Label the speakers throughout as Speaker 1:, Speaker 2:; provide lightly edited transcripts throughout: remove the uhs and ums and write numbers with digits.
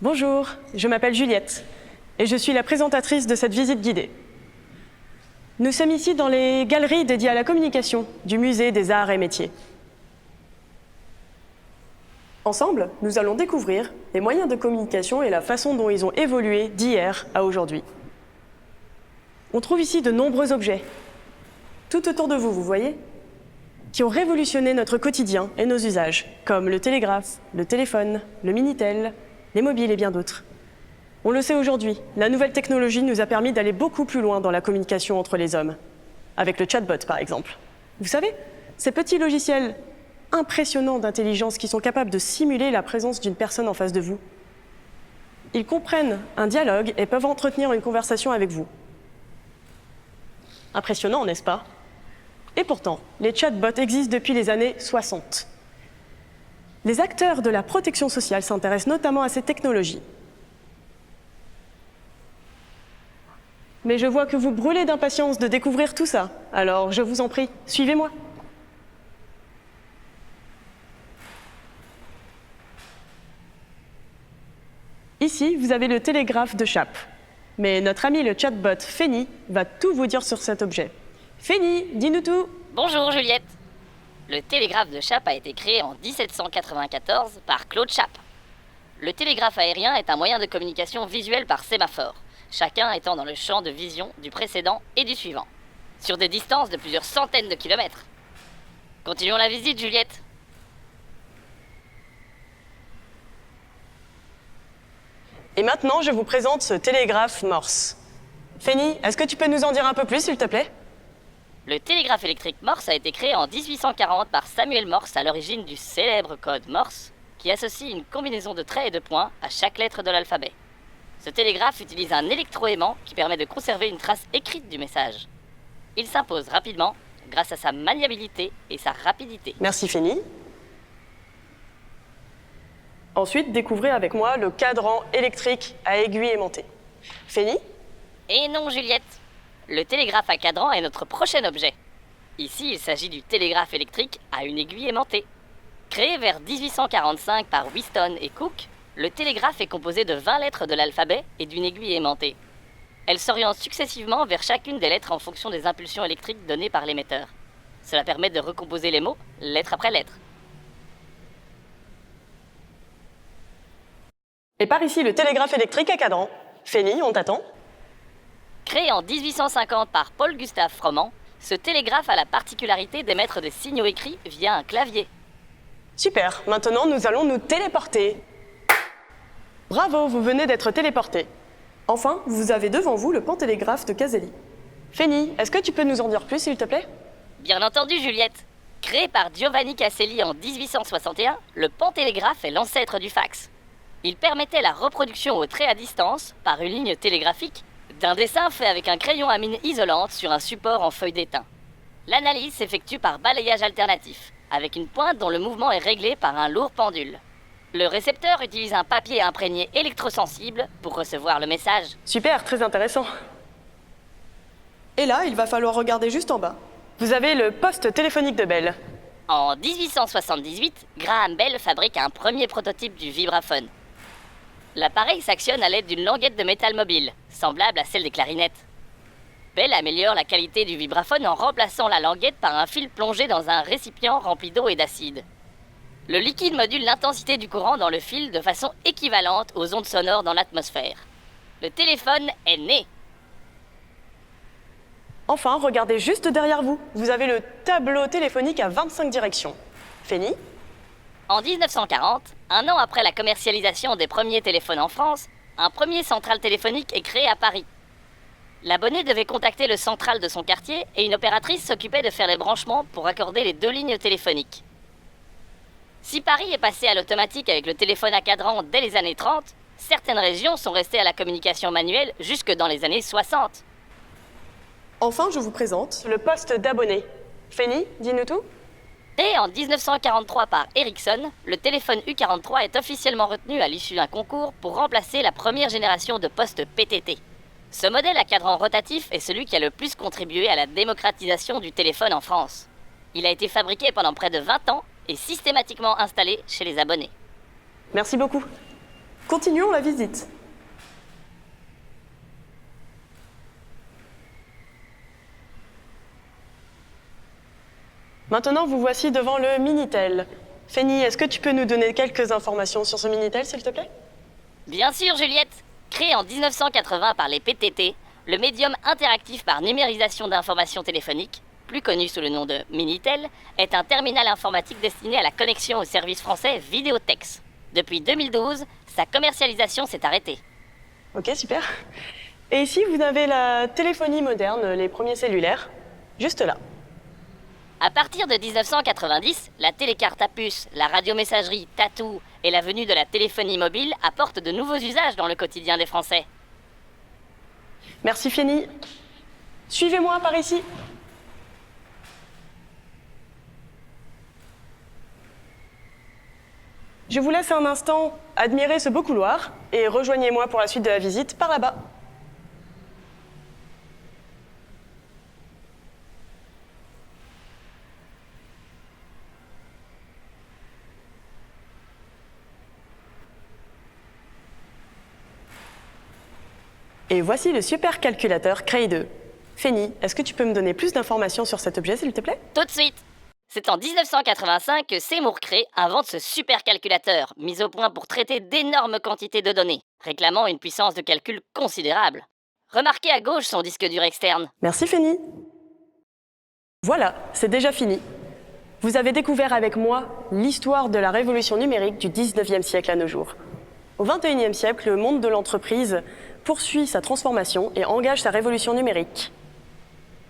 Speaker 1: Bonjour, je m'appelle Juliette et je suis la présentatrice de cette visite guidée. Nous sommes ici dans les galeries dédiées à la communication du Musée des Arts et Métiers. Ensemble, nous allons découvrir les moyens de communication et la façon dont ils ont évolué d'hier à aujourd'hui. On trouve ici de nombreux objets, tout autour de vous, vous voyez, qui ont révolutionné notre quotidien et nos usages, comme le télégraphe, le téléphone, le Minitel, les mobiles et bien d'autres. On le sait aujourd'hui, la nouvelle technologie nous a permis d'aller beaucoup plus loin dans la communication entre les hommes, avec le chatbot par exemple. Vous savez, ces petits logiciels impressionnants d'intelligence qui sont capables de simuler la présence d'une personne en face de vous. Ils comprennent un dialogue et peuvent entretenir une conversation avec vous. Impressionnant, n'est-ce pas? Et pourtant, les chatbots existent depuis les années 60. Les acteurs de la protection sociale s'intéressent notamment à ces technologies. Mais je vois que vous brûlez d'impatience de découvrir tout ça. Alors, je vous en prie, suivez-moi. Ici, vous avez le télégraphe de Chappe. Mais notre ami le chatbot Féni va tout vous dire sur cet objet. Féni, dis-nous tout.
Speaker 2: Bonjour Juliette. Le télégraphe de Chappe a été créé en 1794 par Claude Chappe. Le télégraphe aérien est un moyen de communication visuelle par sémaphore, chacun étant dans le champ de vision du précédent et du suivant, sur des distances de plusieurs centaines de kilomètres. Continuons la visite, Juliette.
Speaker 1: Et maintenant, je vous présente ce télégraphe Morse. Féni, est-ce que tu peux nous en dire un peu plus, s'il te plaît?
Speaker 2: Le télégraphe électrique Morse a été créé en 1840 par Samuel Morse à l'origine du célèbre code Morse, qui associe une combinaison de traits et de points à chaque lettre de l'alphabet. Ce télégraphe utilise un électroaimant qui permet de conserver une trace écrite du message. Il s'impose rapidement grâce à sa maniabilité et sa rapidité.
Speaker 1: Merci Féni. Ensuite, découvrez avec moi le cadran électrique à aiguille aimantée. Féni?
Speaker 2: Et non, Juliette. Le télégraphe à cadran est notre prochain objet. Ici, il s'agit du télégraphe électrique à une aiguille aimantée. Créé vers 1845 par Wheatstone et Cook, le télégraphe est composé de 20 lettres de l'alphabet et d'une aiguille aimantée. Elle s'oriente successivement vers chacune des lettres en fonction des impulsions électriques données par l'émetteur. Cela permet de recomposer les mots, lettre après lettre.
Speaker 1: Et par ici, le télégraphe électrique à cadran. Féni, on t'attend.
Speaker 2: Créé en 1850 par Paul-Gustave Froment, ce télégraphe a la particularité d'émettre des signaux écrits via un clavier.
Speaker 1: Super, maintenant nous allons nous téléporter. Bravo, vous venez d'être téléporté. Enfin, vous avez devant vous le pantélégraphe de Caselli. Féni, est-ce que tu peux nous en dire plus, s'il te plaît?
Speaker 2: Bien entendu, Juliette. Créé par Giovanni Caselli en 1861, le pantélégraphe est l'ancêtre du fax. Il permettait la reproduction au trait à distance, par une ligne télégraphique, d'un dessin fait avec un crayon à mine isolante sur un support en feuille d'étain. L'analyse s'effectue par balayage alternatif, avec une pointe dont le mouvement est réglé par un lourd pendule. Le récepteur utilise un papier imprégné électrosensible pour recevoir le message.
Speaker 1: Super, très intéressant. Et là, il va falloir regarder juste en bas. Vous avez le poste téléphonique de Bell.
Speaker 2: En 1878, Graham Bell fabrique un premier prototype du vibraphone. L'appareil s'actionne à l'aide d'une languette de métal mobile, semblable à celle des clarinettes. Bell améliore la qualité du vibraphone en remplaçant la languette par un fil plongé dans un récipient rempli d'eau et d'acide. Le liquide module l'intensité du courant dans le fil de façon équivalente aux ondes sonores dans l'atmosphère. Le téléphone est né.
Speaker 1: Enfin, regardez juste derrière vous. Vous avez le tableau téléphonique à 25 directions. Féni?
Speaker 2: En 1940, un an après la commercialisation des premiers téléphones en France, un premier central téléphonique est créé à Paris. L'abonné devait contacter le central de son quartier et une opératrice s'occupait de faire les branchements pour accorder les deux lignes téléphoniques. Si Paris est passé à l'automatique avec le téléphone à cadran dès les années 30, certaines régions sont restées à la communication manuelle jusque dans les années 60.
Speaker 1: Enfin, je vous présente le poste d'abonné. Féni, dis-nous tout.
Speaker 2: Créé en 1943 par Ericsson, le téléphone U43 est officiellement retenu à l'issue d'un concours pour remplacer la première génération de postes PTT. Ce modèle à cadran rotatif est celui qui a le plus contribué à la démocratisation du téléphone en France. Il a été fabriqué pendant près de 20 ans et systématiquement installé chez les abonnés.
Speaker 1: Merci beaucoup. Continuons la visite. Maintenant, vous voici devant le Minitel. Fanny, est-ce que tu peux nous donner quelques informations sur ce Minitel, s'il te plaît?
Speaker 2: Bien sûr, Juliette. Créé en 1980 par les PTT, le médium interactif par numérisation d'informations téléphoniques, plus connu sous le nom de Minitel, est un terminal informatique destiné à la connexion au service français Vidéotex. Depuis 2012, sa commercialisation s'est arrêtée.
Speaker 1: Ok, super. Et ici, vous avez la téléphonie moderne, les premiers cellulaires, juste là.
Speaker 2: À partir de 1990, la télécarte à puce, la radiomessagerie Tatou et la venue de la téléphonie mobile apportent de nouveaux usages dans le quotidien des Français.
Speaker 1: Merci Fanny. Suivez-moi par ici. Je vous laisse un instant admirer ce beau couloir et rejoignez-moi pour la suite de la visite par là-bas. Et voici le supercalculateur Cray 2. Fanny, est-ce que tu peux me donner plus d'informations sur cet objet, s'il te plaît?
Speaker 2: Tout de suite. C'est en 1985 que Seymour Cray invente ce supercalculateur, mis au point pour traiter d'énormes quantités de données, réclamant une puissance de calcul considérable. Remarquez à gauche son disque dur externe.
Speaker 1: Merci Fanny. Voilà, c'est déjà fini. Vous avez découvert avec moi l'histoire de la révolution numérique du 19e siècle à nos jours. Au 21e siècle, le monde de l'entreprise poursuit sa transformation et engage sa révolution numérique.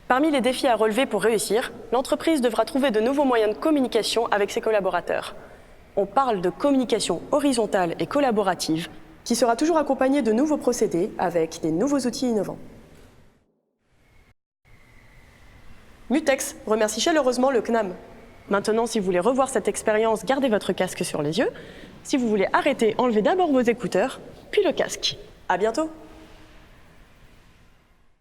Speaker 1: Parmi les défis à relever pour réussir, l'entreprise devra trouver de nouveaux moyens de communication avec ses collaborateurs. On parle de communication horizontale et collaborative, qui sera toujours accompagnée de nouveaux procédés avec des nouveaux outils innovants. Mutex remercie chaleureusement le CNAM. Maintenant, si vous voulez revoir cette expérience, gardez votre casque sur les yeux. Si vous voulez arrêter, enlevez d'abord vos écouteurs, puis le casque. À bientôt!